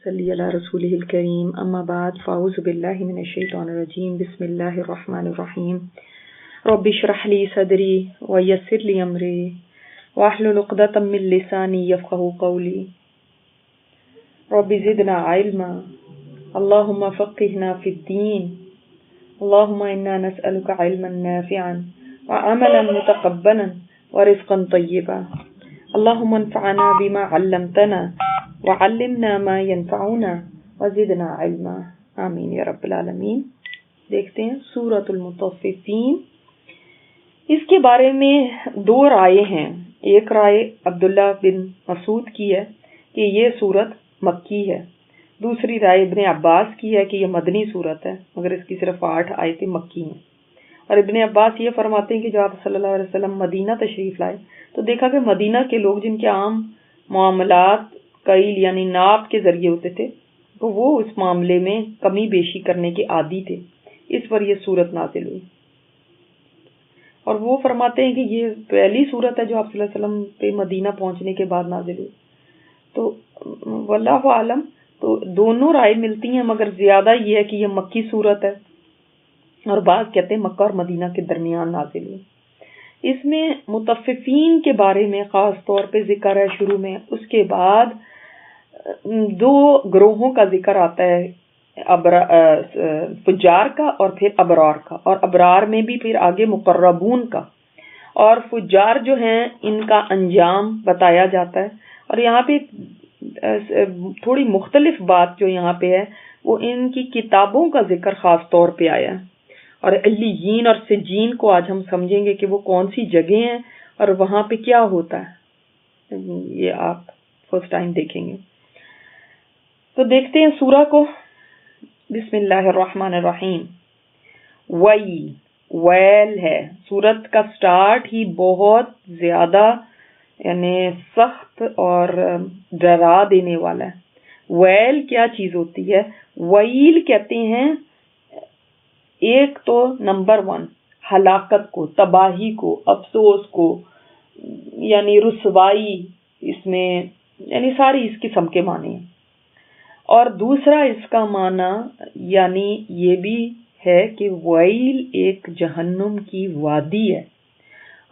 صلی علی رسولہ الکریم اما بعد فاعوذ باللہ من الشیطان الرجیم بسم اللہ الرحمن الرحیم رب اشرح لی صدری ویسر لی امری واحلل عقدۃ من لسانی یفقهوا قولی رب زدنا علما اللهم فقهنا فی الدین اللهم انا نسألک علما نافعا وعملا متقبلا ورزقا طیبا اللهم انفعنا بما علمتنا وعلمنا ما ينفعنا وزدنا علما آمین یا رب العالمین۔ دیکھتے ہیں سورۃ المطففین۔ اس کے بارے میں دو رائے ہیں۔ ایک رائے عبداللہ بن مسعود کی ہے کہ یہ سورت مکی ہے، دوسری رائے ابن عباس کی ہے کہ یہ مدنی سورت ہے، مگر اس کی صرف 8 آیتیں مکی ہیں۔ اور ابن عباس یہ فرماتے ہیں کہ جب آپ صلی اللہ علیہ وسلم مدینہ تشریف لائے تو دیکھا کہ مدینہ کے لوگ جن کے عام معاملات کیل یعنی ناپ کے ذریعے ہوتے تھے تو وہ اس معاملے میں کمی بیشی کرنے کے عادی تھے، اس پر یہ سورت نازل ہوئی۔ اور وہ فرماتے ہیں کہ یہ پہلی سورت ہے جو آپ صلی اللہ علیہ وسلم پہ مدینہ پہنچنے کے بعد نازل ہوئی۔ تو واللہ عالم، تو دونوں رائے ملتی ہیں، مگر زیادہ یہ ہے کہ یہ مکی سورت ہے، اور بعض کہتے ہیں مکہ اور مدینہ کے درمیان نازل ہوئی۔ اس میں مطففین کے بارے میں خاص طور پہ ذکر ہے شروع میں، اس کے بعد 2 گروہوں کا ذکر آتا ہے، فجار کا اور پھر ابرار کا، اور ابرار میں بھی پھر آگے مقربون کا، اور فجار جو ہیں ان کا انجام بتایا جاتا ہے۔ اور یہاں پہ تھوڑی مختلف بات جو یہاں پہ ہے وہ ان کی کتابوں کا ذکر خاص طور پہ آیا ہے، اور علیین اور سجین کو آج ہم سمجھیں گے کہ وہ کون سی جگہ ہیں اور وہاں پہ کیا ہوتا ہے، یہ آپ فرسٹ ٹائم دیکھیں گے۔ تو دیکھتے ہیں سورہ کو۔ بسم اللہ الرحمن الرحیم۔ ویل ہے، سورت کا سٹارٹ ہی بہت زیادہ یعنی سخت اور ڈرا دینے والا ہے۔ ویل کیا چیز ہوتی ہے؟ ویل کہتے ہیں ایک تو نمبر 1 ہلاکت کو، تباہی کو، افسوس کو، یعنی رسوائی، اس میں یعنی ساری اس قسم کے معنی ہیں۔ اور دوسرا اس کا معنی یعنی یہ بھی ہے کہ ویل ایک جہنم کی وادی ہے،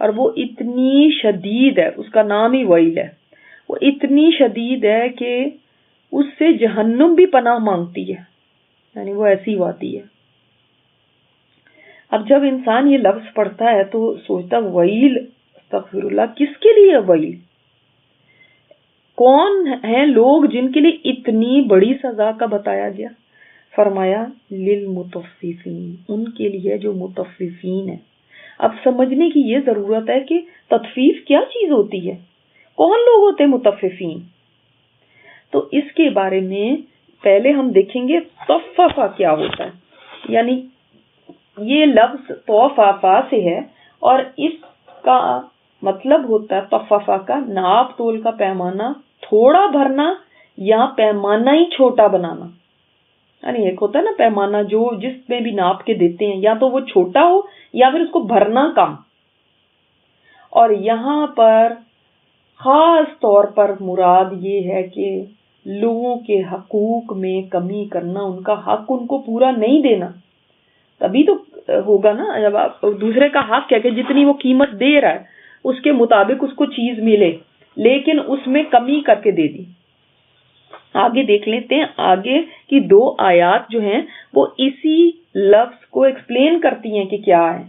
اور وہ اتنی شدید ہے، اس کا نام ہی ویل ہے، وہ اتنی شدید ہے کہ اس سے جہنم بھی پناہ مانگتی ہے، یعنی وہ ایسی وادی ہے۔ اب جب انسان یہ لفظ پڑھتا ہے تو سوچتا ویل، استغفر اللہ، کس کے لیے ویل؟ کون ہیں لوگ جن کے لیے اتنی بڑی سزا کا بتایا گیا؟ فرمایا للمطففین، ان کے لیے جو مطففین ہیں۔ اب سمجھنے کی یہ ضرورت ہے کہ تطفیف کیا چیز ہوتی ہے، کون لوگ ہوتے ہیں مطففین؟ تو اس کے بارے میں پہلے ہم دیکھیں گے طففہ کیا ہوتا ہے، یعنی یہ لفظ طففہ سے ہے، اور اس کا مطلب ہوتا ہے طففہ کا ناپ تول کا پیمانہ تھوڑا بھرنا یا پیمانہ ہی چھوٹا بنانا۔ یعنی ایک ہوتا ہے نا پیمانہ جو جس میں بھی ناپ کے دیتے ہیں، یا تو وہ چھوٹا ہو یا پھر اس کو بھرنا کم۔ اور یہاں پر خاص طور پر مراد یہ ہے کہ لوگوں کے حقوق میں کمی کرنا، ان کا حق ان کو پورا نہیں دینا، تبھی تو ہوگا نا جب آپ دوسرے کا حق ہے کہ جتنی وہ قیمت دے رہا ہے اس کے مطابق اس کو چیز ملے، لیکن اس میں کمی کر کے دے دی۔ آگے دیکھ لیتے ہیں، آگے کی 2 آیات جو ہیں وہ اسی لفظ کو ایکسپلین کرتی ہیں کہ کیا ہے۔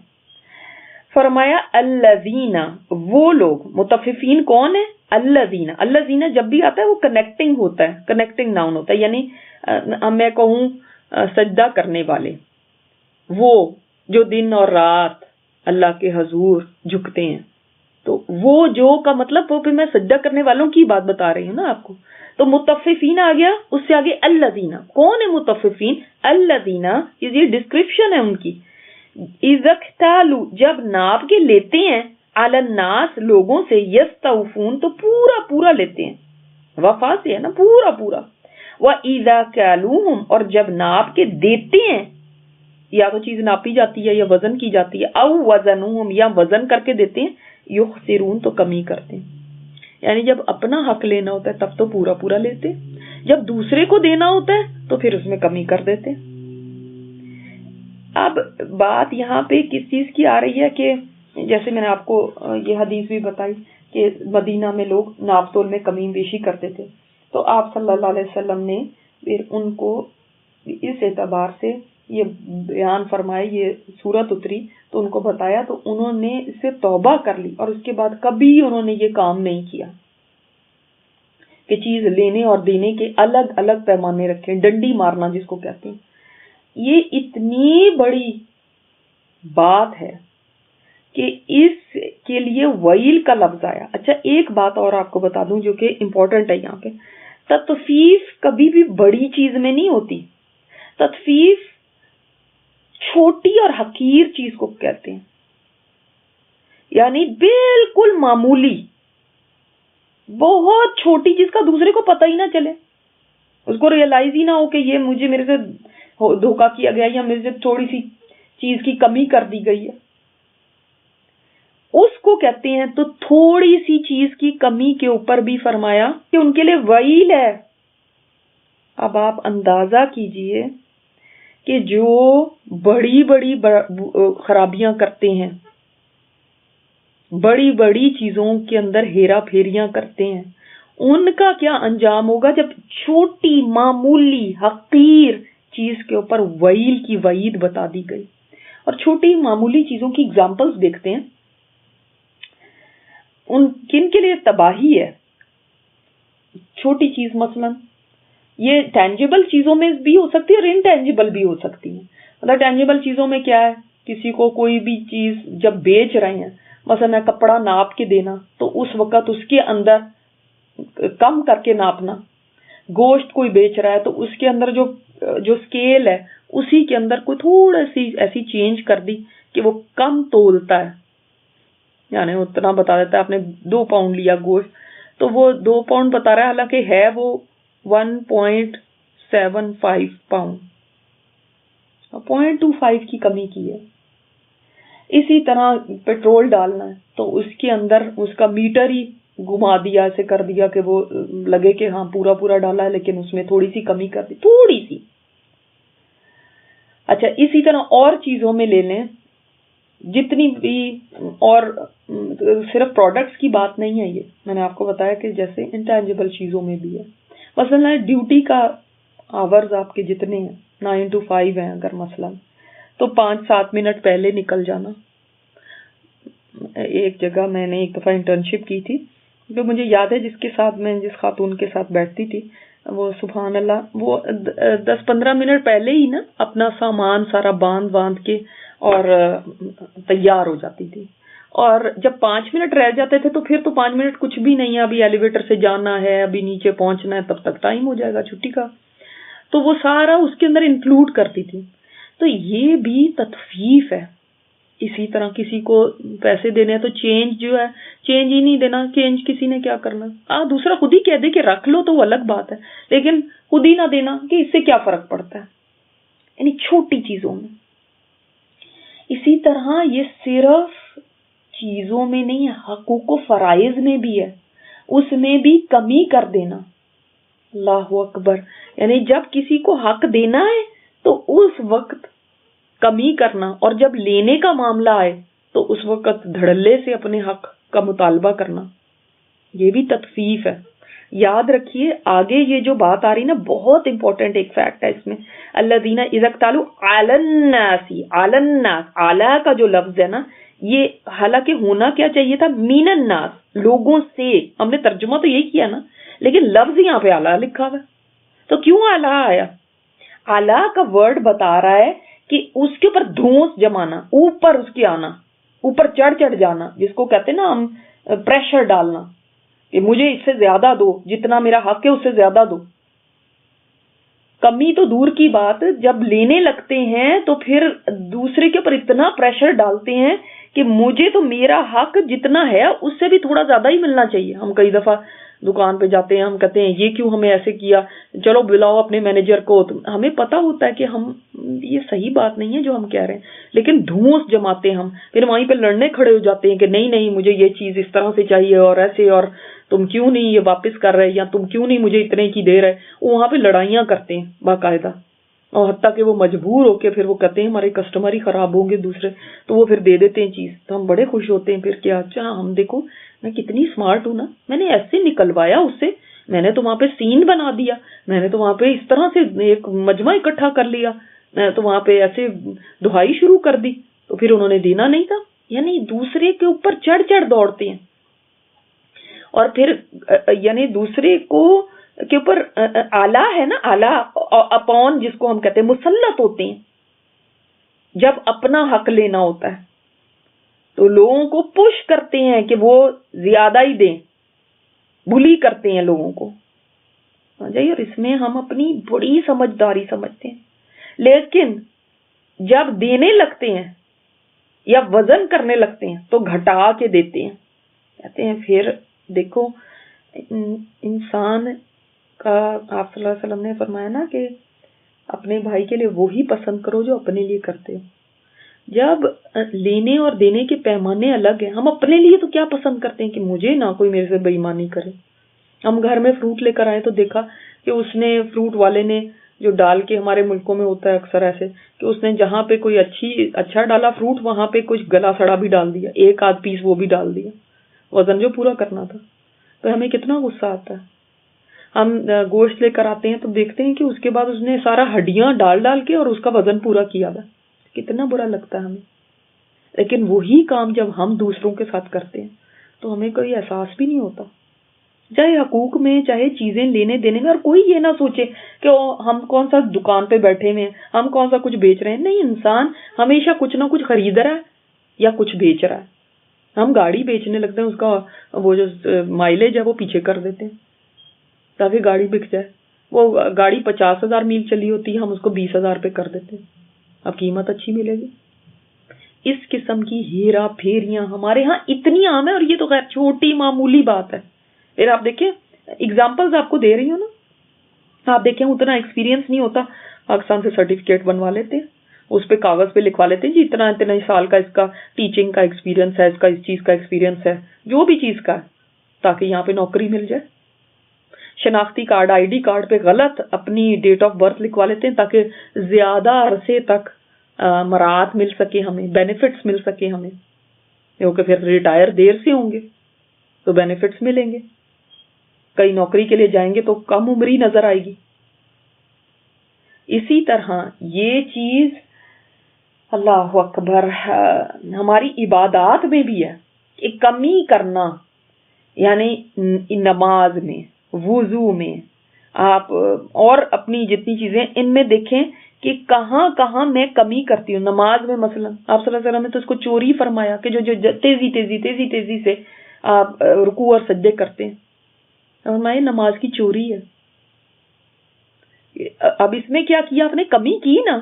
فرمایا الذین، وہ لوگ، مطففین کون ہیں؟ الذین، الذین جب بھی آتا ہے وہ کنیکٹنگ ہوتا ہے، کنیکٹنگ ناؤن ہوتا ہے، یعنی میں کہوں سجدہ کرنے والے، وہ جو دن اور رات اللہ کے حضور جھکتے ہیں۔ تو وہ جو کا مطلب وہ پھر میں سجدہ کرنے والوں کی بات بتا رہی ہوں نا آپ کو۔ تو مطففین آ گیا، اس سے آگے الذین، کون ہے مطففین؟ الذین یہ ڈسکرپشن ہے ان کی، اذا اکتالوا، جب ناپ کے لیتے ہیں، علی الناس، لوگوں سے، یستوفون، تو پورا پورا لیتے ہیں، وفا سے ہے نا، پورا پورا، وَإِذَا كَالُوهُمْ، اور جب ناپ کے دیتے ہیں، یا تو چیز ناپی جاتی ہے یا وزن کی جاتی ہے، او وزنوہم، یا وزن کر کے دیتے ہیں، یخسرون، تو کمی کرتے ہیں۔ یعنی جب اپنا حق لینا ہوتا ہے تب تو پورا پورا لیتے، جب دوسرے کو دینا ہوتا ہے تو پھر اس میں کمی کر دیتے ہیں۔ اب بات یہاں پہ کس چیز کی آ رہی ہے کہ جیسے میں نے آپ کو یہ حدیث بھی بتائی کہ مدینہ میں لوگ ناپ تول میں کمی بیشی کرتے تھے، تو آپ صلی اللہ علیہ وسلم نے پھر ان کو اس اعتبار سے یہ بیان فرمائے، یہ صورت اتری تو ان کو بتایا، تو انہوں نے اس سے توبہ کر لی اور اس کے بعد کبھی انہوں نے یہ کام نہیں کیا کہ چیز لینے اور دینے کے الگ الگ پیمانے رکھیں، ڈنڈی مارنا جس کو کہتے ہیں۔ یہ اتنی بڑی بات ہے کہ اس کے لیے ویل کا لفظ آیا۔ اچھا ایک بات اور آپ کو بتا دوں جو کہ امپورٹنٹ ہے یہاں پہ، تطفیف کبھی بھی بڑی چیز میں نہیں ہوتی، تطفیف چھوٹی اور حقیر چیز کو کہتے ہیں، یعنی بالکل معمولی، بہت چھوٹی جس کا دوسرے کو پتہ ہی نہ چلے، اس کو ریئلائز ہی نہ ہو کہ یہ میرے سے دھوکہ کیا گیا یا میرے سے تھوڑی سی چیز کی کمی کر دی گئی ہے، اس کو کہتے ہیں۔ تو تھوڑی سی چیز کی کمی کے اوپر بھی فرمایا کہ ان کے لیے ویل ہے۔ اب آپ اندازہ کیجئے کہ جو بڑی بڑی خرابیاں کرتے ہیں، بڑی بڑی چیزوں کے اندر ہیرا پھیریاں کرتے ہیں، ان کا کیا انجام ہوگا جب چھوٹی معمولی حقیر چیز کے اوپر ویل کی وعید بتا دی گئی۔ اور چھوٹی معمولی چیزوں کی اگزامپلز دیکھتے ہیں، ان کن کے لیے تباہی ہے۔ چھوٹی چیز مثلا یہ ٹینجیبل چیزوں میں بھی ہو سکتی ہے اور انٹینجیبل بھی ہو سکتی ہے۔ مطلب ٹینجیبل چیزوں میں کیا ہے، کسی کو کوئی بھی چیز جب بیچ رہے ہیں، مثلا کپڑا ناپ کے دینا، تو اس وقت اس کے اندر کم کر کے ناپنا۔ گوشت کوئی بیچ رہا ہے تو اس کے اندر جو اسکیل ہے اسی کے اندر کوئی تھوڑا سی ایسی چینج کر دی کہ وہ کم تولتا ہے، یعنی اتنا بتا دیتا ہے آپ نے 2 پاؤنڈ لیا گوشت تو وہ 2 پاؤنڈ بتا رہا ہے، حالانکہ ہے وہ 1.75 پاؤنڈ، 0.25 کی کمی کی ہے۔ اسی طرح پیٹرول ڈالنا ہے تو اس کے اندر اس کا میٹر ہی گھما دیا، ایسے کر دیا کہ وہ لگے کہ ہاں پورا ڈالا ہے، لیکن اس میں تھوڑی سی کمی کر دی، تھوڑی سی۔ اچھا اسی طرح اور چیزوں میں لے لیں، جتنی بھی، اور صرف پروڈکٹس کی بات نہیں ہے، یہ میں نے آپ کو بتایا کہ جیسے انٹینجیبل چیزوں میں بھی ہے۔ مثلا ڈیوٹی کا آورز آپ کے جتنے ہیں 9 to 5 ہیں اگر مثلا، تو 5-7 منٹ پہلے نکل جانا۔ ایک جگہ میں نے ایک دفعہ انٹرنشپ کی تھی، تو مجھے یاد ہے جس خاتون کے ساتھ بیٹھتی تھی، وہ سبحان اللہ وہ 10-15 منٹ پہلے ہی نا اپنا سامان سارا باندھ کے اور تیار ہو جاتی تھی، اور جب 5 منٹ رہ جاتے تھے تو پھر تو 5 منٹ کچھ بھی نہیں ہے، ابھی ایلیویٹر سے جانا ہے، ابھی نیچے پہنچنا ہے، تب تک ٹائم ہو جائے گا چھٹی کا، تو وہ سارا اس کے اندر انکلوڈ کرتی تھی۔ تو یہ بھی تطفیف ہے۔ اسی طرح کسی کو پیسے دینے ہیں تو چینج جو ہے، چینج ہی نہیں دینا، چینج کسی نے کیا کرنا، دوسرا خود ہی کہہ دے کہ رکھ لو تو وہ الگ بات ہے، لیکن خود ہی نہ دینا کہ اس سے کیا فرق پڑتا ہے، یعنی چھوٹی چیزوں میں۔ اسی طرح یہ صرف چیزوں میں نہیں ہے، حقوق و فرائض میں بھی ہے، اس میں بھی کمی کر دینا۔ اللہ اکبر، یعنی جب کسی کو حق دینا ہے تو اس وقت کمی کرنا، اور جب لینے کا معاملہ آئے تو اس وقت دھڑلے سے اپنے حق کا مطالبہ کرنا، یہ بھی تطفیف ہے۔ یاد رکھیے آگے یہ جو بات آ رہی نا، بہت امپورٹنٹ ایک فیکٹ ہے اس میں، الذین اذا اکتالوا علی الناس، علی الناس، اعلی کا جو لفظ ہے نا، یہ حالانکہ ہونا کیا چاہیے تھا، من الناس، لوگوں سے، ہم نے ترجمہ تو یہی کیا نا، لیکن لفظ یہاں پہ اعلی لکھا ہوا ہے، تو کیوں اعلی آیا؟ اعلی کا ورڈ بتا رہا ہے کہ اس کے اوپر دھونس جمانا، اوپر اس کے آنا، اوپر چڑھ جانا، جس کو کہتے ہیں نا ہم پریشر ڈالنا کہ مجھے اس سے زیادہ دو، جتنا میرا حق ہے اس سے زیادہ دو۔ کمی تو دور کی بات، جب لینے لگتے ہیں تو پھر دوسرے کے اوپر اتنا پریشر ڈالتے ہیں کہ مجھے تو میرا حق جتنا ہے اس سے بھی تھوڑا زیادہ ہی ملنا چاہیے۔ ہم کئی دفعہ دکان پہ جاتے ہیں، ہم کہتے ہیں یہ کیوں ہمیں ایسے کیا، چلو بلاؤ اپنے مینیجر کو، ہمیں پتا ہوتا ہے کہ ہم یہ صحیح بات نہیں ہے جو ہم کہہ رہے ہیں، لیکن دھونس جماتے ہم، پھر وہیں پہ لڑنے کھڑے ہو جاتے ہیں کہ نہیں مجھے یہ چیز اس طرح سے چاہیے اور ایسے، اور تم کیوں نہیں یہ واپس کر رہے یا تم کیوں نہیں مجھے اتنے کی دے رہے. وہ وہاں پہ لڑائیاں کرتے ہیں باقاعدہ, اور حتیٰ کہ وہ مجبور ہو کے پھر وہ کہتے ہیں ہمارے کسٹمر ہی خراب ہوں گے دوسرے, تو وہ پھر دے دیتے ہیں چیز. تو ہم بڑے خوش ہوتے ہیں پھر کہ اچھا ہم دیکھو میں کتنی اسمارٹ ہوں نا, میں نے ایسے نکلوایا اس سے, میں نے تو وہاں پہ سین بنا دیا, میں نے تو وہاں پہ اس طرح سے ایک مجمع اکٹھا کر لیا, میں تو وہاں پہ ایسے دہائی شروع کر دی. تو پھر انہوں نے دینا نہیں تھا. یعنی دوسرے کے اوپر چڑھ چڑھ دوڑتے ہیں, اور پھر یعنی دوسرے کو کے اوپر آلہ ہے نا, آلہ اپون جس کو ہم کہتے ہیں, مسلط ہوتے ہیں. جب اپنا حق لینا ہوتا ہے تو لوگوں کو پش کرتے ہیں کہ وہ زیادہ ہی دیں, بلی کرتے ہیں لوگوں کو. اور اس میں ہم اپنی بڑی سمجھداری سمجھتے ہیں, لیکن جب دینے لگتے ہیں یا وزن کرنے لگتے ہیں تو گھٹا کے دیتے ہیں. کہتے ہیں پھر دیکھو انسان کا, آپ صلی اللہ علیہ وسلم نے فرمایا نا کہ اپنے بھائی کے لیے وہی پسند کرو جو اپنے لیے کرتے ہو. جب لینے اور دینے کے پیمانے الگ ہیں, ہم اپنے لیے تو کیا پسند کرتے ہیں کہ مجھے نہ کوئی میرے سے بے ایمانی کرے. ہم گھر میں فروٹ لے کر آئے تو دیکھا کہ اس نے, فروٹ والے نے جو ڈال کے, ہمارے ملکوں میں ہوتا ہے اکثر ایسے کہ اس نے جہاں پہ کوئی اچھا ڈالا فروٹ وہاں پہ کچھ گلا سڑا بھی ڈال دیا, ایک آدھ پیس وہ بھی ڈال دیا, وزن جو پورا کرنا تھا. تو ہمیں کتنا غصہ آتا ہے. ہم گوشت لے کر آتے ہیں تو دیکھتے ہیں کہ اس کے بعد اس نے سارا ہڈیاں ڈال کے اور اس کا وزن پورا کیا تھا. کتنا برا لگتا ہے ہمیں. لیکن وہی کام جب ہم دوسروں کے ساتھ کرتے ہیں تو ہمیں کوئی احساس بھی نہیں ہوتا, چاہے حقوق میں, چاہے چیزیں لینے دینے میں. اور کوئی یہ نہ سوچے کہ ہم کون سا دکان پہ بیٹھے ہوئے ہیں, ہم کون سا کچھ بیچ رہے ہیں. نہیں, انسان ہمیشہ کچھ نہ کچھ خرید رہا ہے یا کچھ بیچ رہا ہے. ہم گاڑی بیچنے لگتے ہیں, اس کا وہ جو مائلیج ہے وہ پیچھے کر دیتے ہیں تاکہ گاڑی بک جائے. وہ گاڑی 50,000 میل چلی ہوتی ہے, ہم اس کو 20,000 پہ کر دیتے ہیں, اب قیمت اچھی ملے گی. اس قسم کی ہیرا پھیریاں ہمارے ہاں اتنی عام ہے, اور یہ تو خیر چھوٹی معمولی بات ہے. پھر آپ دیکھیں اگزامپلز آپ کو دے رہی ہوں نا, آپ دیکھیں اتنا ایکسپیرینس نہیں ہوتا, پاکستان سے سرٹیفکیٹ بنوا لیتے ہیں, اس پہ کاغذ پہ لکھوا لیتے ہیں جی اتنا اتنا سال کا اس کا ٹیچنگ کا ایکسپیرینس ہے, اس کا اس چیز کا ایکسپیرینس ہے, جو بھی چیز کا ہے, تاکہ یہاں پہ نوکری مل جائے. شناختی کارڈ, آئی ڈی کارڈ پہ غلط اپنی ڈیٹ آف برتھ لکھوا لیتے ہیں تاکہ زیادہ عرصے تک مراعات مل سکے, ہمیں بینیفٹس مل سکے ہمیں, کیونکہ پھر ریٹائر دیر سے ہوں گے تو بینیفٹس ملیں گے. کئی نوکری کے لیے جائیں گے تو کم عمری نظر آئے گی. اسی طرح یہ چیز اللہ اکبر ہماری عبادات میں بھی ہے کہ کمی کرنا, یعنی نماز میں, وضو میں, آپ اور اپنی جتنی چیزیں ان میں دیکھیں کہ کہاں کہاں میں کمی کرتی ہوں. نماز میں مثلا آپ صلی اللہ علیہ وسلم نے تو اس کو چوری فرمایا کہ جو تیزی سے آپ رکوع اور سجدے کرتے ہیں, فرمایا نماز کی چوری ہے. اب اس میں کیا کیا آپ نے, کمی کی نا.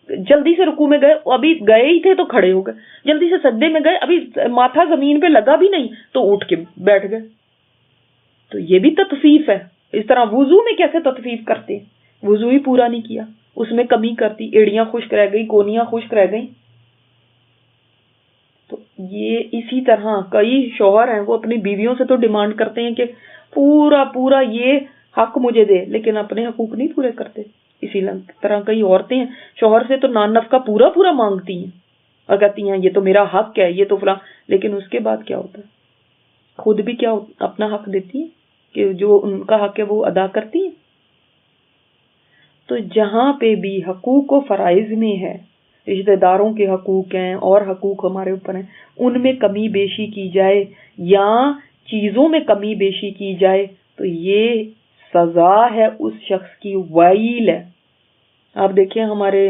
جلدی سے رکوع میں گئے, ابھی گئے ہی تھے تو کھڑے ہو گئے, جلدی سے سجدے میں گئے, ابھی ماتھا زمین پہ لگا بھی نہیں تو اٹھ کے بیٹھ گئے. تو یہ بھی تطفیف ہے. اس طرح وضو میں کیسے تطفیف کرتے ہیں, وضو ہی پورا نہیں کیا, اس میں کمی کرتی, ایڑیاں خشک رہ گئی, کونیاں خشک رہ گئیں. تو یہ اسی طرح کئی شوہر ہیں وہ اپنی بیویوں سے تو ڈیمانڈ کرتے ہیں کہ پورا یہ حق مجھے دے, لیکن اپنے حقوق نہیں پورے کرتے. اسی طرح کئی عورتیں ہیں شوہر سے تو نان نفقہ پورا مانگتی ہیں اور کہتی ہیں یہ تو میرا حق ہے, یہ تو فلاں, لیکن اس کے بعد کیا ہوتا ہے, خود بھی کیا اپنا حق دیتی ہیں کہ جو ان کا حق ہے وہ ادا کرتی ہیں. تو جہاں پہ بھی حقوق و فرائض میں ہے, رشتہ داروں کے حقوق ہیں اور حقوق ہمارے اوپر ہیں, ان میں کمی بیشی کی جائے یا چیزوں میں کمی بیشی کی جائے تو یہ سزا ہے اس شخص کی, وائل ہے. آپ دیکھیں ہمارے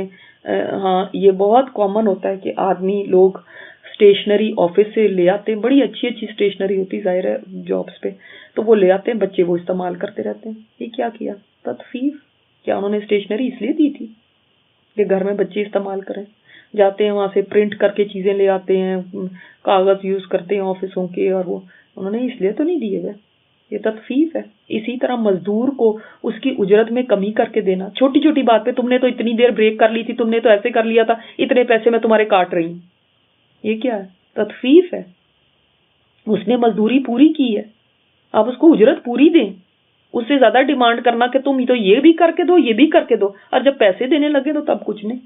ہاں یہ بہت کامن ہوتا ہے کہ آدمی لوگ اسٹیشنری آفس سے لے آتے ہیں, بڑی اچھی اسٹیشنری ہوتی ظاہر ہے جابس پہ, تو وہ لے آتے ہیں, بچے وہ استعمال کرتے رہتے ہیں. یہ کیا کیا, تطفیف. کیا انہوں نے اسٹیشنری اس لیے دی تھی کہ گھر میں بچے استعمال کریں؟ جاتے ہیں وہاں سے پرنٹ کر کے چیزیں لے آتے ہیں, کاغذ یوز کرتے ہیں آفسوں کے, اور وہ انہوں نے اس لیے تو نہیں دیے گئے. یہ تطفیف ہے. اسی طرح مزدور کو اس کی اجرت میں کمی کر کے دینا, چھوٹی چھوٹی بات پہ تم نے تو اتنی دیر بریک کر لی تھی, تم نے تو ایسے کر لیا تھا, اتنے پیسے میں تمہارے کاٹ رہی ہوں. یہ کیا ہے, تطفیف ہے. اس نے مزدوری پوری کی ہے، آپ اس کو اجرت پوری دیں. اس سے زیادہ ڈیمانڈ کرنا کہ تم تو یہ بھی کر کے دو یہ بھی کر کے دو، اور جب پیسے دینے لگے تو تب کچھ نہیں.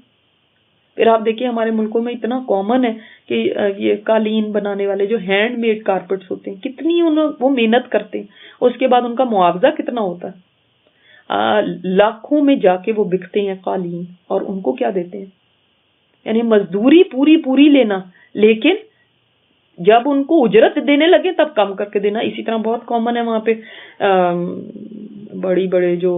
پھر آپ دیکھیں ہمارے ملکوں میں اتنا کامن ہے کہ یہ قالین بنانے والے جو ہینڈ میڈ کارپیٹس ہوتے ہیں، کتنی وہ محنت کرتے ہیں، اس کے بعد ان کا معاوضہ کتنا ہوتا ہے، لاکھوں میں جا کے وہ بکتے ہیں قالین، اور ان کو کیا دیتے ہیں؟ یعنی مزدوری پوری لینا، لیکن جب ان کو اجرت دینے لگے تب کم کر کے دینا. اسی طرح بہت کامن ہے وہاں پہ بڑے جو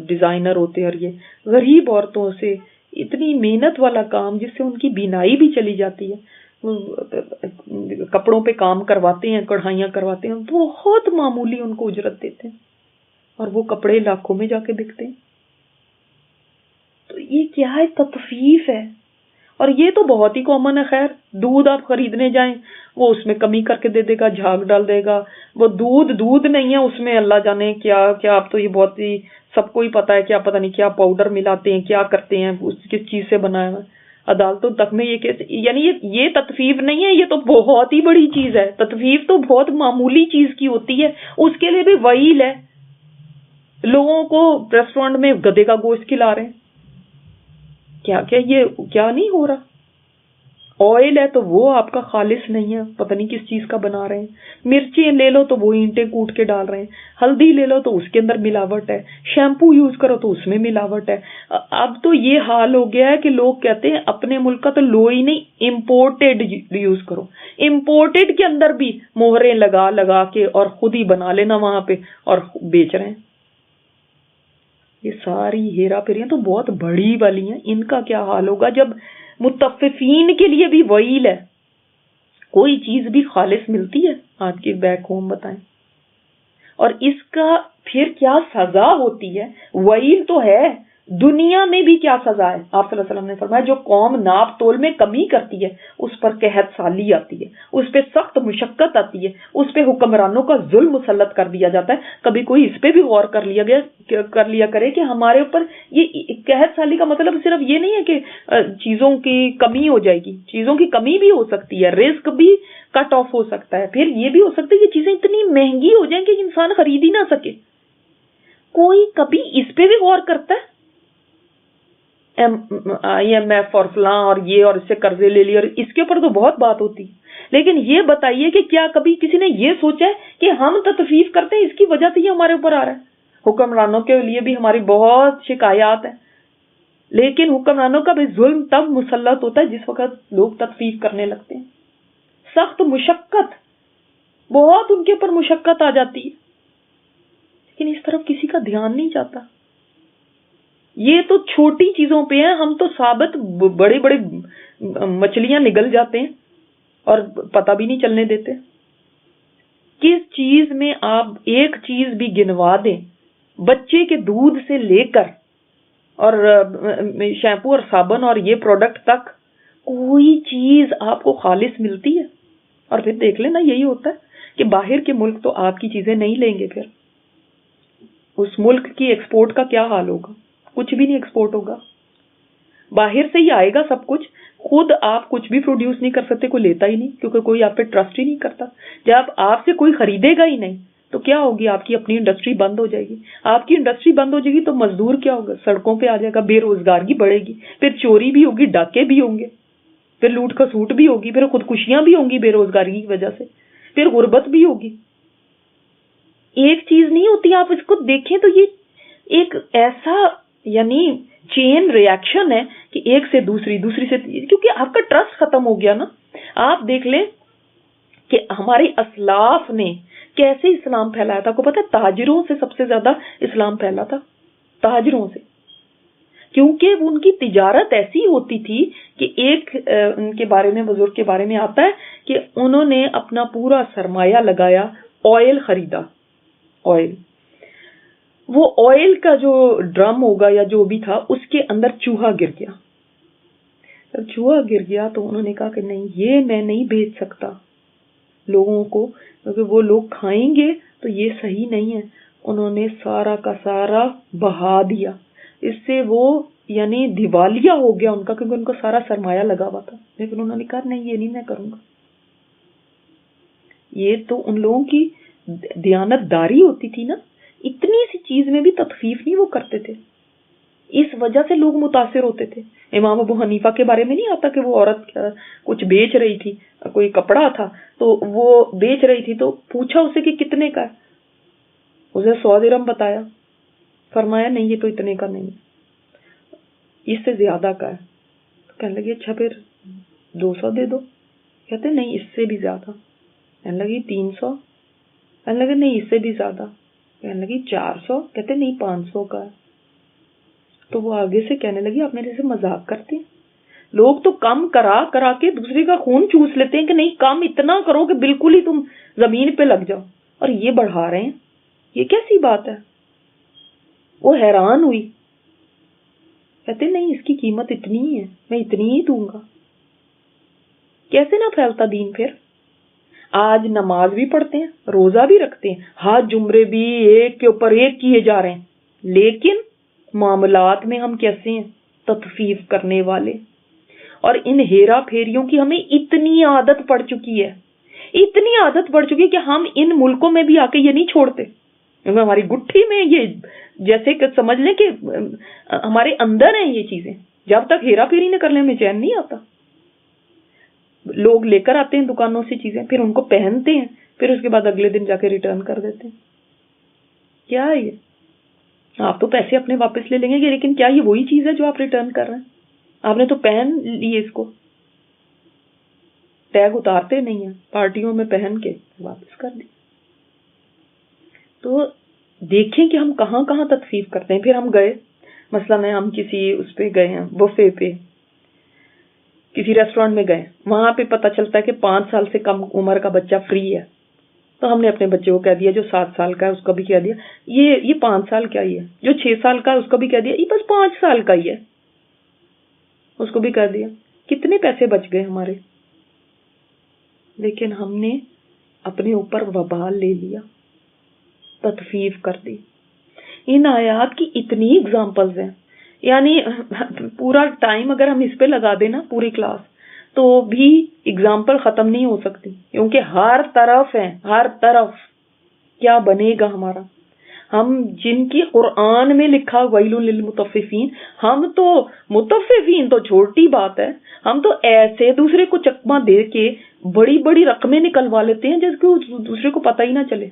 ڈیزائنر ہوتے ہیں، اور یہ غریب عورتوں سے اتنی محنت والا کام جس سے ان کی بینائی بھی چلی جاتی ہے، کپڑوں پہ کام کرواتے ہیں، کڑھائیاں کرواتے ہیں، بہت معمولی ان کو اجرت دیتے ہیں، اور وہ کپڑے لاکھوں میں جا کے بکتے ہیں. تو یہ کیا ہے؟ تطفیف ہے. اور یہ تو بہت ہی کامن ہے. خیر دودھ آپ خریدنے جائیں وہ اس میں کمی کر کے دے دے گا، جھاگ ڈال دے گا. وہ دودھ نہیں ہے، اس میں اللہ جانے کیا کیا. اب تو یہ بہت ہی سب کو ہی پتا ہے، کیا پتہ نہیں کیا پاؤڈر ملاتے ہیں، کیا کرتے ہیں، کس چیز سے بنایا ہوا. عدالتوں تک میں یہ کیسے، یعنی یہ تطفیف نہیں ہے، یہ تو بہت ہی بڑی چیز ہے. تطفیف تو بہت معمولی چیز کی ہوتی ہے، اس کے لیے بھی وعید ہے. لوگوں کو ریسٹورینٹ میں گدے کا گوشت کھلا رہے ہیں، یہ کیا نہیں ہو رہا. آئل ہے تو وہ آپ کا خالص نہیں ہے، پتہ نہیں کس چیز کا بنا رہے ہیں. مرچیں لے لو تو وہ اینٹیں کوٹ کے ڈال رہے ہیں. ہلدی لے لو تو اس کے اندر ملاوٹ ہے. شیمپو یوز کرو تو اس میں ملاوٹ ہے. اب تو یہ حال ہو گیا ہے کہ لوگ کہتے ہیں اپنے ملک کا تو لو ہی نہیں، امپورٹڈ یوز کرو. امپورٹڈ کے اندر بھی مہریں لگا کے اور خود ہی بنا لینا وہاں پہ اور بیچ رہے ہیں. یہ ساری ہیرا پھیریاں تو بہت بڑی والی ہیں. ان کا کیا حال ہوگا جب متفقین کے لیے بھی وعید ہے؟ کوئی چیز بھی خالص ملتی ہے آج کے بیک ہوم بتائیں؟ اور اس کا پھر کیا سزا ہوتی ہے؟ وعید تو ہے، دنیا میں بھی کیا سزا ہے؟ آپ صلی اللہ علیہ وسلم نے فرمایا جو قوم ناپ تول میں کمی کرتی ہے اس پر قحط سالی آتی ہے، اس پہ سخت مشقت آتی ہے، اس پہ حکمرانوں کا ظلم مسلط کر دیا جاتا ہے. کبھی کوئی اس پہ بھی غور کر لیا کرے کہ ہمارے اوپر یہ قحط سالی کا مطلب صرف یہ نہیں ہے کہ چیزوں کی کمی ہو جائے گی. چیزوں کی کمی بھی ہو سکتی ہے، رزق بھی کٹ آف ہو سکتا ہے. پھر یہ بھی ہو سکتا ہے کہ چیزیں اتنی مہنگی ہو جائیں کہ انسان خرید ہی نہ سکے. کوئی کبھی اس پہ بھی غور کرتا ہے؟ IMF اور فلاں اور یہ اور اس سے قرضے لے لیے، اور اس کے اوپر تو بہت بات ہوتی. لیکن یہ بتائیے کہ کیا کبھی کسی نے یہ سوچا ہے کہ ہم تطفیف کرتے ہیں، اس کی وجہ سے یہ ہمارے اوپر آ رہا ہے؟ حکمرانوں کے لیے بھی ہماری بہت شکایات ہیں، لیکن حکمرانوں کا بھی ظلم تب مسلط ہوتا ہے جس وقت لوگ تطفیف کرنے لگتے ہیں. سخت مشقت، بہت ان کے اوپر مشقت آ جاتی ہے، لیکن اس طرف کسی کا دھیان نہیں جاتا. یہ تو چھوٹی چیزوں پہ ہیں، ہم تو ثابت بڑے مچھلیاں نگل جاتے ہیں اور پتہ بھی نہیں چلنے دیتے. کس چیز میں آپ ایک چیز بھی گنوا دیں، بچے کے دودھ سے لے کر اور شیمپو اور صابن اور یہ پروڈکٹ تک کوئی چیز آپ کو خالص ملتی ہے؟ اور پھر دیکھ لینا یہی ہوتا ہے کہ باہر کے ملک تو آپ کی چیزیں نہیں لیں گے. پھر اس ملک کی ایکسپورٹ کا کیا حال ہوگا؟ کچھ بھی نہیں ایکسپورٹ ہوگا، باہر سے ہی آئے گا سب کچھ. خود آپ کچھ بھی پروڈیوس نہیں کر سکتے، کوئی لیتا ہی نہیں کیونکہ کوئی آپ پہ ٹرسٹ ہی نہیں کرتا. جب آپ سے کوئی خریدے گا ہی نہیں تو کیا ہوگی؟ آپ کی اپنی انڈسٹری بند ہو جائے گی. آپ کی انڈسٹری بند ہو جائے گی تو مزدور کیا ہوگا؟ سڑکوں پہ آ جائے گا، بے روزگاری بڑھے گی، پھر چوری بھی ہوگی، ڈاکے بھی ہوں گے، پھر لوٹ کھسوٹ بھی ہوگی، پھر خودکشیاں بھی ہوں گی بے روزگاری کی وجہ سے، پھر غربت بھی ہوگی. ایک چیز نہیں ہوتی. آپ اس کو دیکھیں تو یہ ایک ایسا یعنی چین ریاکشن ہے کہ ایک سے دوسری سے، کیونکہ آپ کا ٹرسٹ ختم ہو گیا نا. آپ دیکھ لیں کہ ہمارے اسلاف نے کیسے اسلام پھیلایا تھا. کو پتہ ہے تاجروں سے سب سے زیادہ اسلام پھیلا تھا، تاجروں سے، کیونکہ ان کی تجارت ایسی ہوتی تھی کہ ایک ان کے بارے میں، بزرگ کے بارے میں آتا ہے کہ انہوں نے اپنا پورا سرمایہ لگایا، آئل خریدا. آئل، وہ آئل کا جو ڈرم ہوگا یا جو بھی تھا اس کے اندر چوہا گر گیا. جب چوہا گر گیا تو انہوں نے کہا کہ نہیں، یہ میں نہیں بیچ سکتا لوگوں کو، کیونکہ وہ لوگ کھائیں گے تو یہ صحیح نہیں ہے. انہوں نے سارا کا سارا بہا دیا. اس سے وہ یعنی دیوالیہ ہو گیا ان کا، کیونکہ ان کا سارا سرمایہ لگا ہوا تھا. لیکن انہوں نے کہا نہیں، یہ نہیں میں کروں گا. یہ تو ان لوگوں کی دیانتداری ہوتی تھی نا، اتنی سی چیز میں بھی تخفیف نہیں وہ کرتے تھے، اس وجہ سے لوگ متاثر ہوتے تھے۔ امام ابو حنیفہ کے بارے میں نہیں آتا کہ وہ عورت کچھ بیچ رہی تھی، کوئی کپڑا تھا تو وہ بیچ رہی تھی، تو پوچھا اسے کہ کتنے کا ہے، اسے 100 درہم بتایا، فرمایا نہیں یہ تو اتنے کا نہیں، اس سے زیادہ کا ہے۔ تو کہنے لگی اچھا پھر 200 دے دو، کہتے نہیں اس سے بھی زیادہ، کہنے لگی 300، کہنے لگے نہیں اس سے بھی زیادہ، کہنے لگی 400، کہتے نہیں 500 کا ہے۔ تو وہ آگے سے کہنے لگی آپ میرے سے مذاق کرتے ہیں، لوگ تو کم کرا کرا کے دوسرے کا خون چوس لیتے ہیں کہ نہیں کم اتنا کرو کہ بالکل ہی تم زمین پہ لگ جاؤ، اور یہ بڑھا رہے ہیں، یہ کیسی بات ہے؟ وہ حیران ہوئی، کہتے نہیں اس کی قیمت اتنی ہی ہے، میں اتنی ہی دوں گا۔ کیسے نہ پھیلتا دین پھر؟ آج نماز بھی پڑھتے ہیں، روزہ بھی رکھتے ہیں، حج عمرے بھی ایک کے اوپر ایک کیے جا رہے ہیں، لیکن معاملات میں ہم کیسے ہیں؟ تطفیف کرنے والے۔ اور ان ہیرا پھیریوں کی ہمیں اتنی عادت پڑ چکی ہے، اتنی عادت پڑ چکی ہے کہ ہم ان ملکوں میں بھی آ کے یہ نہیں چھوڑتے، ہماری گٹھی میں یہ جیسے کہ سمجھ لیں کہ ہمارے اندر ہیں یہ چیزیں، جب تک ہیرا پھیری نہ کر لیں ہمیں چین نہیں آتا۔ لوگ لے کر آتے ہیں دکانوں سے چیزیں، پھر ان کو پہنتے ہیں، پھر اس کے بعد اگلے دن جا کے ریٹرن کر دیتے ہیں۔ کیا ہے یہ؟ آپ تو پیسے اپنے واپس لے لیں گے، لیکن کیا یہ وہی چیز ہے جو آپ ریٹرن کر رہے ہیں؟ آپ نے تو پہن لیے اس کو، ٹیگ اتارتے نہیں ہیں، پارٹیوں میں پہن کے واپس کر دیں۔ تو دیکھیں کہ ہم کہاں کہاں تطفیف کرتے ہیں۔ پھر ہم گئے، مثلا ہم کسی اس پہ گئے ہیں، بفے پہ، کسی ریسٹورینٹ میں گئے، وہاں پہ پتہ چلتا ہے کہ 5 سال سے کم عمر کا بچہ فری ہے، تو ہم نے اپنے بچے کو کہہ دیا، جو 7 سال کا ہے اس کو بھی کہہ دیا یہ 5 سال کا ہی ہے، جو 6 سال کا ہے اس کو بھی کہہ دیا یہ بس 5 سال کا ہی ہے، اس کو بھی کہہ دیا۔ کتنے پیسے بچ گئے ہمارے؟ لیکن ہم نے اپنے اوپر وبال لے لیا، تطفیف کر دی۔ ان آیات کی اتنی اگزامپلز ہیں، یعنی پورا ٹائم اگر ہم اس پہ لگا دیں نا، پوری کلاس، تو بھی اگزامپل ختم نہیں ہو سکتی، کیونکہ ہر طرف ہے، ہر طرف۔ کیا بنے گا ہمارا؟ ہم جن کی قرآن میں لکھا ویل للمطففین، ہم تو مطففین تو چھوٹی بات ہے، ہم تو ایسے دوسرے کو چکما دے کے بڑی بڑی رقمیں نکلوا لیتے ہیں جس کو دوسرے کو پتہ ہی نہ چلے۔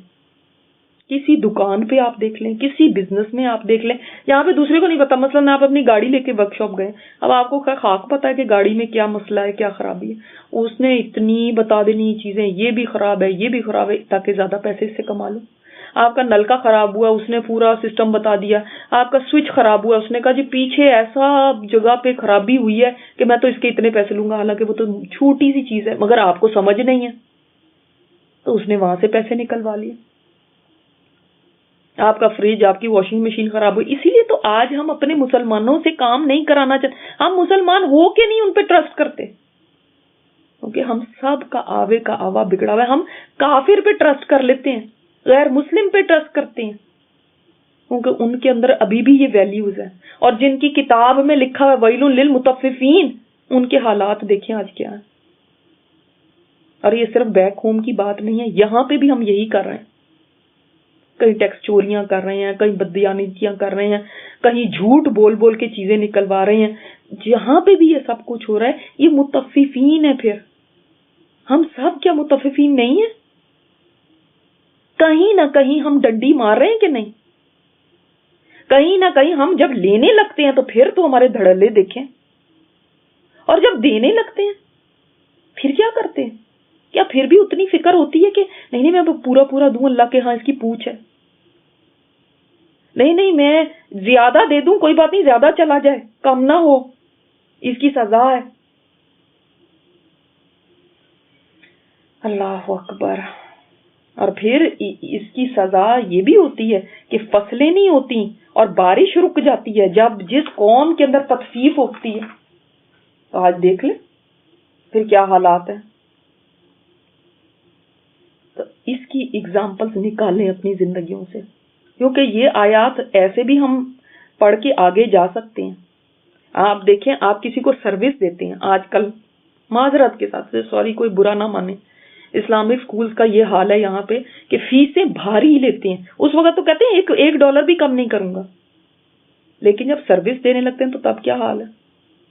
کسی دکان پہ آپ دیکھ لیں، کسی بزنس میں آپ دیکھ لیں، یہاں پہ دوسرے کو نہیں پتا، مثلا آپ اپنی گاڑی لے کے ورک شاپ گئے، اب آپ کو خاک پتا ہے کہ گاڑی میں کیا مسئلہ ہے، کیا خرابی ہے، اس نے اتنی بتا دینی چیزیں، یہ بھی خراب ہے، یہ بھی خراب ہے، تاکہ زیادہ پیسے اس سے کما لو۔ آپ کا نلکا خراب ہوا، اس نے پورا سسٹم بتا دیا۔ آپ کا سوئچ خراب ہوا، اس نے کہا جی پیچھے ایسا جگہ پہ خرابی ہوئی ہے کہ میں تو اس کے اتنے پیسے لوں گا، حالانکہ وہ تو چھوٹی سی چیز ہے، مگر آپ کو سمجھ نہیں ہے، تو اس نے وہاں سے پیسے نکلوا لیے۔ آپ کا فریج، آپ کی واشنگ مشین خراب ہوئی، اسی لیے تو آج ہم اپنے مسلمانوں سے کام نہیں کرانا چاہتے، ہم مسلمان ہو کے نہیں ان پہ ٹرسٹ کرتے، کیونکہ ہم سب کا آوے کا آوا بگڑا ہوا ہے۔ ہم کافر پہ ٹرسٹ کر لیتے ہیں، غیر مسلم پہ ٹرسٹ کرتے ہیں، کیونکہ ان کے اندر ابھی بھی یہ ویلیوز ہیں، اور جن کی کتاب میں لکھا ہے ویل للمطففین، ان کے حالات دیکھیں آج کیا ہیں۔ اور یہ صرف بیک ہوم کی بات نہیں ہے، یہاں پہ بھی ہم یہی کر رہے ہیں، کہیں ٹیکس چوریاں کر رہے ہیں، کہیں بددیانتیاں کر رہے ہیں، کہیں جھوٹ بول بول کے چیزیں نکلوا رہے ہیں، جہاں پہ بھی یہ سب کچھ ہو رہا ہے یہ مطففین ہے۔ پھر ہم سب کیا مطففین نہیں ہیں؟ کہیں نہ کہیں ہم ڈنڈی مار رہے ہیں کہ نہیں؟ کہیں نہ کہیں ہم جب لینے لگتے ہیں تو پھر تو ہمارے دھڑلے دیکھیں، اور جب دینے لگتے ہیں پھر کیا کرتے ہیں؟ کیا پھر بھی اتنی فکر ہوتی ہے کہ نہیں میں پورا پورا دوں، اللہ کے ہاں اس کی پوچھ ہے، نہیں میں زیادہ دے دوں، کوئی بات نہیں، زیادہ چلا جائے، کم نہ ہو، اس کی سزا ہے۔ اللہ اکبر۔ اور پھر اس کی سزا یہ بھی ہوتی ہے کہ فصلیں نہیں ہوتی اور بارش رک جاتی ہے جب جس قوم کے اندر تطفیف ہوتی ہے۔ تو آج دیکھ لیں پھر کیا حالات ہیں۔ تو اس کی اگزامپلز نکالیں اپنی زندگیوں سے، کیونکہ یہ آیات ایسے بھی ہم پڑھ کے آگے جا سکتے ہیں۔ آپ دیکھیں، آپ کسی کو سروس دیتے ہیں آج کل، معذرت کے ساتھ، سوری کوئی برا نہ مانے، اسلامک سکولز کا یہ حال ہے یہاں پہ کہ فیسیں بھاری لیتے ہیں. اس وقت تو کہتے ہیں ایک ڈالر بھی کم نہیں کروں گا، لیکن جب سروس دینے لگتے ہیں تو تب کیا حال ہے؟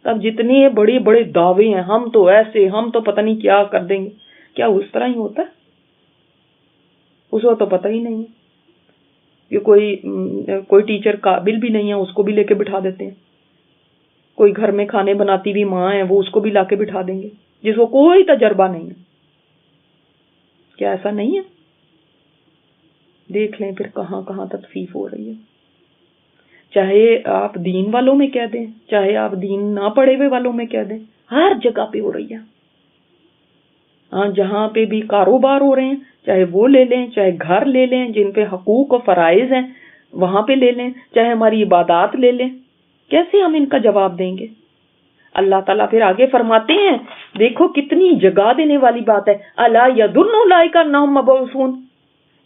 تب جتنے بڑے بڑے دعوے ہیں، ہم تو ایسے، ہم تو پتہ نہیں کیا کر دیں گے. کیا اس طرح ہی ہوتا ہے؟ اس وقت تو پتہ ہی نہیں ہے کہ کوئی ٹیچر قابل بھی نہیں ہے، اس کو بھی لے کے بٹھا دیتے ہیں. کوئی گھر میں کھانے بناتی ہوئی ماں ہے، وہ اس کو بھی لا کے بٹھا دیں گے جس کو کوئی تجربہ نہیں ہے. کیا ایسا نہیں ہے؟ دیکھ لیں پھر کہاں کہاں تطفیف ہو رہی ہے. چاہے آپ دین والوں میں کہہ دیں، چاہے آپ دین نہ پڑھے ہوئے والوں میں کہہ دیں، ہر جگہ پہ ہو رہی ہے. ہاں، جہاں پہ بھی کاروبار ہو رہے ہیں، چاہے وہ لے لیں، چاہے گھر لے لیں جن پہ حقوق و فرائض ہیں وہاں پہ لے لیں، چاہے ہماری عبادات لے لیں، کیسے ہم ان کا جواب دیں گے؟ اللہ تعالیٰ پھر آگے فرماتے ہیں، دیکھو کتنی جگا دینے والی بات ہے، الا یظن اولئک انہم مبعوثون،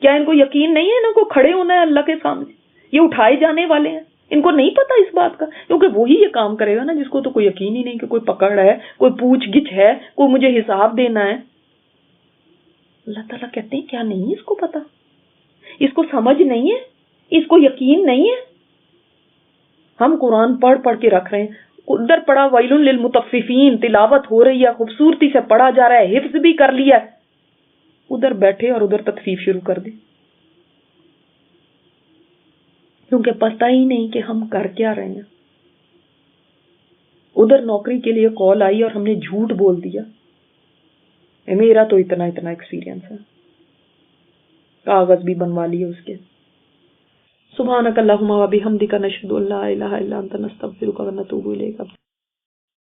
کیا ان کو یقین نہیں ہے ان کو کھڑے ہونا ہے اللہ کے سامنے، یہ اٹھائے جانے والے ہیں؟ ان کو نہیں پتا اس بات کا، کیونکہ وہی یہ کام کرے گا نا جس کو تو کوئی یقین ہی نہیں کہ کوئی پکڑ ہے، کوئی پوچھ گچھ ہے، کوئی مجھے حساب دینا ہے. اللہ تعالیٰ کہتے ہیں کیا نہیں اس کو پتا، اس کو سمجھ نہیں ہے، اس کو یقین نہیں ہے. ہم قرآن پڑھ پڑھ کے رکھ رہے ہیں، ادھر پڑھا ویل للمطففین، تلاوت ہو رہی ہے، خوبصورتی سے پڑھا جا رہا ہے، حفظ بھی کر لیا ہے، ادھر بیٹھے اور ادھر تطفیف شروع کر دی، کیونکہ پتہ ہی نہیں کہ ہم کر کیا رہے ہیں. ادھر نوکری کے لیے کال آئی اور ہم نے جھوٹ بول دیا، میرا تو اتنا ایکسپیرینس ہے، کاغذ بھی بنوا لیے اس کے. سبحانک اللہم و بحمدک نشہد ان لا الہ الا انت نستغفرک و نتوب الیک.